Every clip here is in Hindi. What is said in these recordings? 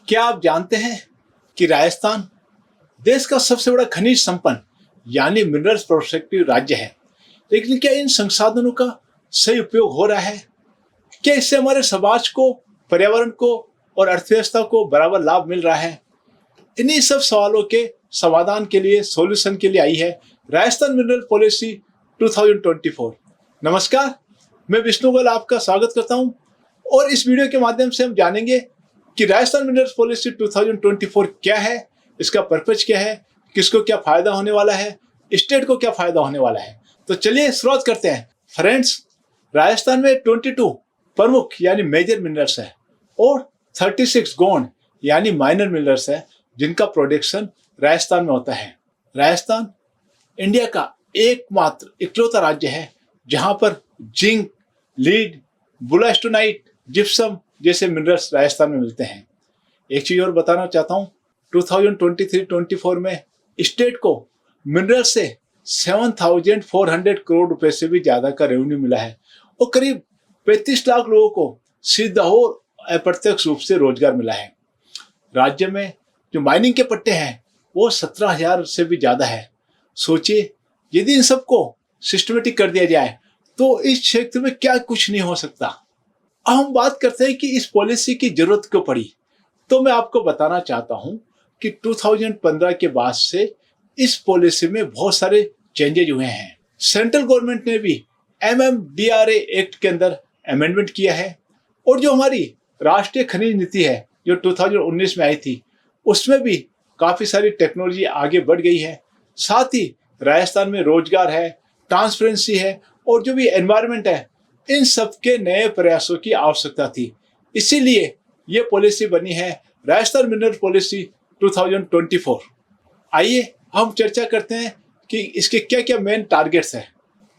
क्या आप जानते हैं कि राजस्थान देश का सबसे बड़ा खनिज संपन्न यानी मिनरल्स प्रोस्पेक्टिव राज्य है। लेकिन क्या इन संसाधनों का सही उपयोग हो रहा है? क्या इससे हमारे समाज को, पर्यावरण को और अर्थव्यवस्था को बराबर लाभ मिल रहा है? इन्हीं सब सवालों के समाधान के लिए, सॉल्यूशन के लिए आई है राजस्थान मिनरल पॉलिसी 2024। नमस्कार, मैं विष्णु गोयल आपका स्वागत करता हूं और इस वीडियो के माध्यम से हम जानेंगे कि राजस्थान मिनरल्स पॉलिसी 2024 क्या है, इसका पर्पज क्या है, किसको क्या फायदा होने वाला है, स्टेट को क्या फायदा होने वाला है। तो चलिए शुरुआत करते हैं। फ्रेंड्स, राजस्थान में 22 प्रमुख यानी मेजर मिनरल्स है और 36 गौण यानी माइनर मिनरल्स है जिनका प्रोडक्शन राजस्थान में होता है। राजस्थान इंडिया का एकमात्र इकलौता राज्य है जहां पर जिंक, लीड, बुलास्टोनाइट, जिप्सम जैसे मिनरल्स राजस्थान में मिलते हैं। एक चीज और बताना चाहता हूं, 2023-24 में स्टेट को मिनरल से 7,400 करोड़ रुपए से भी ज्यादा का रेवेन्यू मिला है और करीब 35 लाख लोगों को सीधा और अप्रत्यक्ष रूप से रोजगार मिला है। राज्य में जो माइनिंग के पट्टे हैं वो 17,000 से भी ज्यादा है। सोचिए, यदि इन सबको सिस्टमेटिक कर दिया जाए तो इस क्षेत्र में क्या कुछ नहीं हो सकता। अब हम बात करते हैं कि इस पॉलिसी की जरूरत क्यों पड़ी। तो मैं आपको बताना चाहता हूं कि 2015 के बाद से इस पॉलिसी में बहुत सारे चेंजेज हुए हैं। सेंट्रल गवर्नमेंट ने भी MMDRA एक्ट के अंदर अमेंडमेंट किया है और जो हमारी राष्ट्रीय खनिज नीति है जो 2019 में आई थी उसमें भी काफी सारी टेक्नोलॉजी आगे बढ़ गई है। साथ ही राजस्थान में रोजगार है, ट्रांसपेरेंसी है और जो भी एनवायरनमेंट है, इन सब के नए प्रयासों की आवश्यकता थी। इसीलिए ये पॉलिसी बनी है राजस्थान मिनरल पॉलिसी 2024। आइए हम चर्चा करते हैं कि इसके क्या क्या मेन टारगेट्स हैं।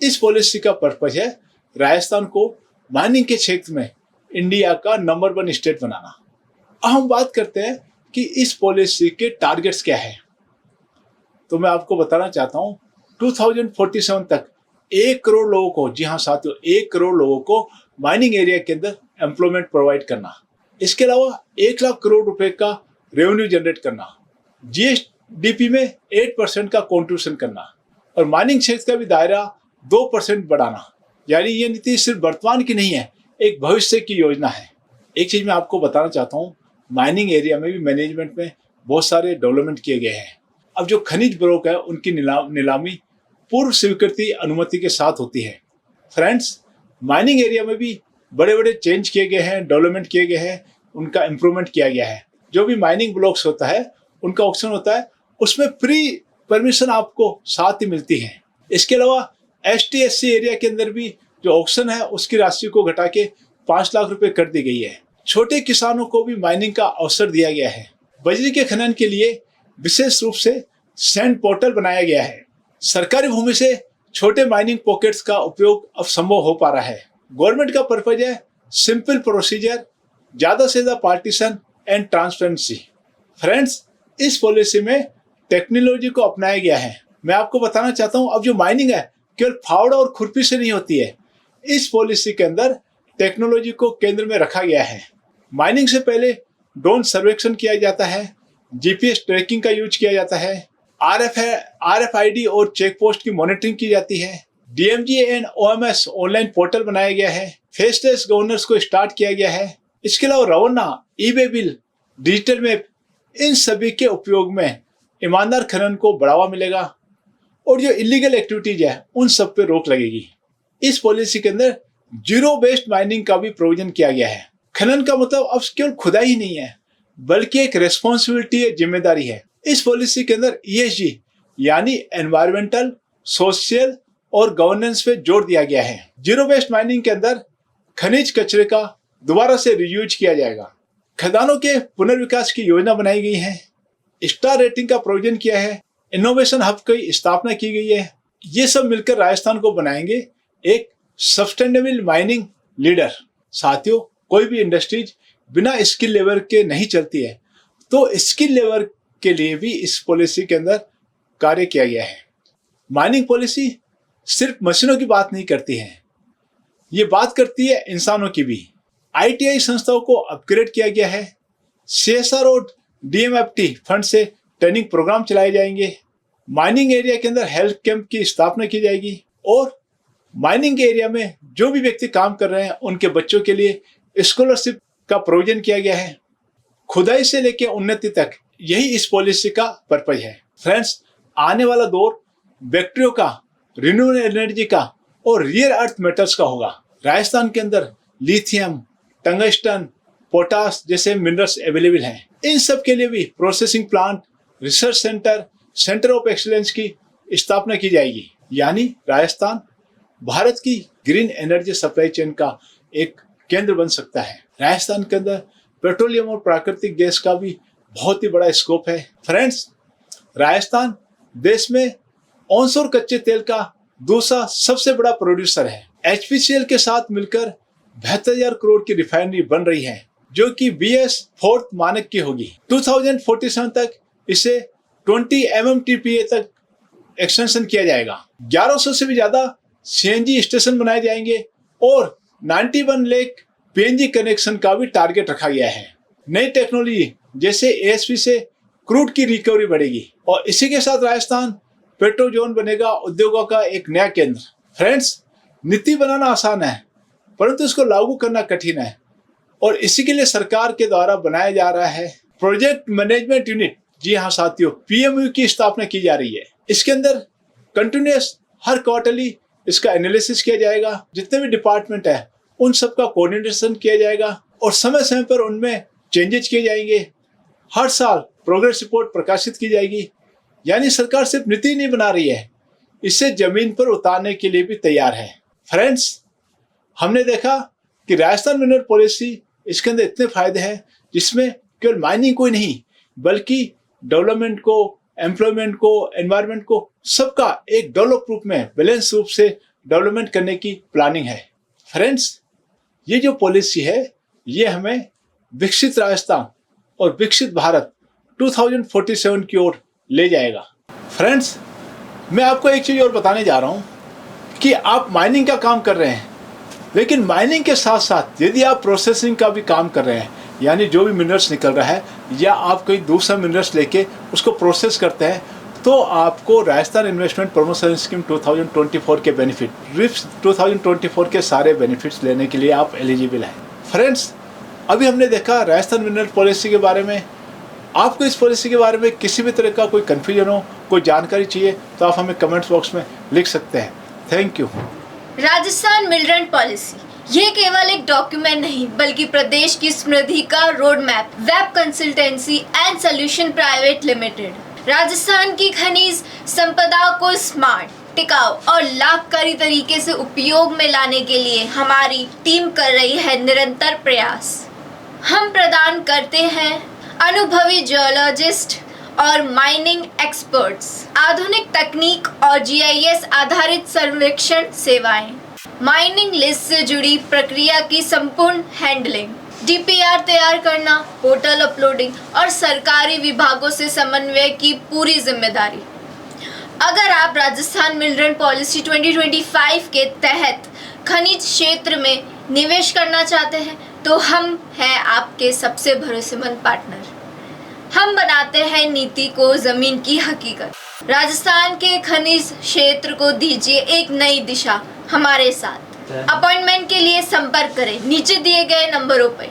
इस पॉलिसी का पर्पज है राजस्थान को माइनिंग के क्षेत्र में इंडिया का नंबर 1 स्टेट बनाना। अब हम बात करते हैं कि इस पॉलिसी के टारगेट्स क्या है। तो मैं आपको बताना चाहता हूं 2047 तक 1 करोड़ लोगों को, जी हाँ साथियों, 1 करोड़ लोगों को माइनिंग एरिया के अंदर एम्प्लॉयमेंट प्रोवाइड करना। इसके अलावा 1 लाख करोड़ रुपए का रेवेन्यू जनरेट करना, GSDP में 8% का कॉन्ट्रीब्यूशन करना और माइनिंग क्षेत्र का भी दायरा 2% बढ़ाना। यानी ये नीति सिर्फ वर्तमान की नहीं है, एक भविष्य की योजना है। एक चीज मैं आपको बताना चाहता हूँ, माइनिंग एरिया में भी मैनेजमेंट में बहुत सारे डेवलपमेंट किए गए हैं। अब जो खनिज ब्लॉक है उनकी नीलामी पूर्व स्वीकृति अनुमति के साथ होती है। फ्रेंड्स, माइनिंग एरिया में भी बड़े बड़े चेंज किए गए हैं, डेवलपमेंट किए गए हैं, उनका इम्प्रूवमेंट किया गया है। जो भी माइनिंग ब्लॉक्स होता है उनका ऑक्शन होता है, उसमें फ्री परमिशन आपको साथ ही मिलती है। इसके अलावा ST/SC एरिया के अंदर भी जो ऑक्शन है उसकी राशि को घटा के 5 लाख रुपए कर दी गई है। छोटे किसानों को भी माइनिंग का अवसर दिया गया है। बजरी के खनन के लिए विशेष रूप से सैंड पोर्टल बनाया गया है। सरकारी भूमि से छोटे माइनिंग पॉकेट्स का उपयोग अब संभव हो पा रहा है। गवर्नमेंट का पर्पज है सिंपल प्रोसीजर, ज्यादा से ज्यादा पार्टीशन एंड ट्रांसपेरेंसी। फ्रेंड्स, इस पॉलिसी में टेक्नोलॉजी को अपनाया गया है। मैं आपको बताना चाहता हूं, अब जो माइनिंग है केवल फावड़ा और खुरपी से नहीं होती है। इस पॉलिसी के अंदर टेक्नोलॉजी को केंद्र में रखा गया है। माइनिंग से पहले ड्रोन सर्वेक्षण किया जाता है, GPS ट्रैकिंग का यूज किया जाता है, RFID और चेक पोस्ट की मॉनिटरिंग की जाती है। DMG and OMS online portal बनाया गया है। फेसलेस गवर्नेंस को स्टार्ट किया गया है। इसके अलावा रवाना, ई-वे बिल, डिजिटल मैप, इन सभी के उपयोग में ईमानदार खनन को बढ़ावा मिलेगा और जो इलीगल एक्टिविटीज है उन सब पे रोक लगेगी। इस पॉलिसी के अंदर जीरो वेस्ट माइनिंग का भी प्रोविजन किया गया है। खनन का मतलब अब केवल खुदाई ही नहीं है बल्कि एक रेस्पॉन्सिबिलिटी है, जिम्मेदारी है। इस पॉलिसी के अंदर ESG यानी एनवायरमेंटल, सोशल और गवर्नेंस पे जोर दिया गया है। जीरो वेस्ट माइनिंग के अंदर खनिज कचरे का दोबारा से रियूज किया जाएगा। खदानों के पुनर्विकास की योजना बनाई गई है। स्टार रेटिंग का प्रोविजन किया है। इनोवेशन हब की स्थापना की गई है। ये सब मिलकर राजस्थान को बनाएंगे एक सस्टेनेबल माइनिंग लीडर। साथियों, कोई भी इंडस्ट्रीज बिना स्किल लेबर के नहीं चलती है, तो स्किल लेबर के लिए भी इस पॉलिसी के अंदर कार्य किया गया है। माइनिंग पॉलिसी सिर्फ मशीनों की बात नहीं करती है, ये बात करती है इंसानों की भी। ITI संस्थाओं को अपग्रेड किया गया है। CSR और DMFT फंड से ट्रेनिंग प्रोग्राम चलाए जाएंगे। माइनिंग एरिया के अंदर हेल्थ कैंप की स्थापना की जाएगी और माइनिंग एरिया में जो भी व्यक्ति काम कर रहे हैं उनके बच्चों के लिए स्कॉलरशिप का प्रोविजन किया गया है। खुदाई से लेकर उन्नति तक यही इस पॉलिसी का पर्पज है। फ्रेंड्स, आने वाला दौर बैक्टीरियो का, रिन्यूएबल एनर्जी का और रियर अर्थ मेटल्स का होगा। राजस्थान के अंदर लिथियम, टंगस्टन, पोटास जैसे मिनरल्स अवेलेबल हैं। इन सब के लिए भी processing plant, research centre, centre of excellence की स्थापना की जाएगी। यानी राजस्थान भारत की ग्रीन एनर्जी सप्लाई चेन का एक केंद्र बन सकता है। राजस्थान के अंदर पेट्रोलियम और प्राकृतिक गैस का भी बहुत ही बड़ा स्कोप है। फ्रेंड्स, राजस्थान देश में ऑनशोर कच्चे तेल का दूसरा सबसे बड़ा प्रोड्यूसर है। HPCL के साथ मिलकर 72,000 करोड़ की रिफाइनरी बन रही है, जो कि BS4 मानक की होगी। 2047 तक इसे 20 MMTPA तक एक्सटेंशन किया जाएगा। 1100 से भी ज्यादा CNG स्टेशन बनाए जाएंगे और 91 लाख PNG कनेक्शन का भी टारगेट रखा गया है। नई टेक्नोलॉजी जैसे ASP से क्रूड की रिकवरी बढ़ेगी और इसी के साथ राजस्थान पेट्रो जोन बनेगा, उद्योगों का एक नया केंद्र। फ्रेंड्स, नीति बनाना आसान है परंतु इसको लागू करना कठिन है और इसी के लिए सरकार के द्वारा बनाया जा रहा है प्रोजेक्ट मैनेजमेंट यूनिट। जी हाँ साथियों, PMU की स्थापना की जा रही है। इसके अंदर कंटिन्यूस हर क्वार्टरली इसका एनालिसिस किया जाएगा। जितने भी डिपार्टमेंट है उन सब का कोऑर्डिनेशन किया जाएगा और समय समय पर उनमें चेंजेस किए जाएंगे। हर साल प्रोग्रेस रिपोर्ट प्रकाशित की जाएगी। यानी सरकार सिर्फ नीति नहीं बना रही है, इसे जमीन पर उतारने के लिए भी तैयार है। फ्रेंड्स, हमने देखा कि राजस्थान मिनरल पॉलिसी, इसके अंदर इतने फायदे हैं जिसमें केवल माइनिंग को ही नहीं बल्कि डेवलपमेंट को, एम्प्लॉयमेंट को, एनवायरनमेंट को, सबका एक डेवलप रूप में बैलेंस रूप से डेवलपमेंट करने की प्लानिंग है। फ्रेंड्स, ये जो पॉलिसी है ये हमें विकसित राजस्थान और विकसित भारत 2047 की ओर ले जाएगा। फ्रेंड्स, मैं आपको एक चीज़ और बताने जा रहा हूँ कि आप माइनिंग का काम कर रहे हैं, लेकिन माइनिंग के साथ साथ यदि आप प्रोसेसिंग का भी काम कर रहे हैं, यानी जो भी मिनरल्स निकल रहा है या आप कोई दूसरा मिनरल्स लेके उसको प्रोसेस करते हैं, तो आपको राजस्थान इन्वेस्टमेंट प्रमोशन स्कीम 2024 के बेनिफिट, RIPS 2024 के सारे बेनिफिट्स लेने के लिए आप एलिजिबल हैं। फ्रेंड्स, अभी हमने देखा राजस्थान मिनरल पॉलिसी के बारे में। आपको इस पॉलिसी के बारे में किसी भी तरह का कोई कन्फ्यूजन हो, कोई जानकारी चाहिए तो आप हमें कमेंट्स बॉक्स में लिख सकते हैं। Thank you. Rajasthan mineral policy ये केवल एक डॉक्यूमेंट नहीं बल्कि प्रदेश की समृद्धि का road map. Web consultancy and solution private limited Rajasthan की खनिज संपदा को स्मार्ट, टिकाऊ और लाभकारी तरीके से उपयोग में लाने के लिए हमारी टीम कर रही है निरंतर प्रयास। हम प्रदान करते हैं अनुभवी जियोलॉजिस्ट और माइनिंग एक्सपर्ट्स, आधुनिक तकनीक और GIS आधारित सर्वेक्षण सेवाएं, माइनिंग लिस्ट से जुड़ी प्रक्रिया की संपूर्ण हैंडलिंग, DPR तैयार करना, पोर्टल अपलोडिंग और सरकारी विभागों से समन्वय की पूरी जिम्मेदारी। अगर आप राजस्थान मिनरल पॉलिसी 2025 के तहत खनिज क्षेत्र में निवेश करना चाहते हैं तो हम हैं आपके सबसे भरोसेमंद पार्टनर। हम बनाते हैं नीति को जमीन की हकीकत। राजस्थान के खनिज क्षेत्र को दीजिए एक नई दिशा हमारे साथ। अपॉइंटमेंट के लिए संपर्क करें नीचे दिए गए नंबरों पर।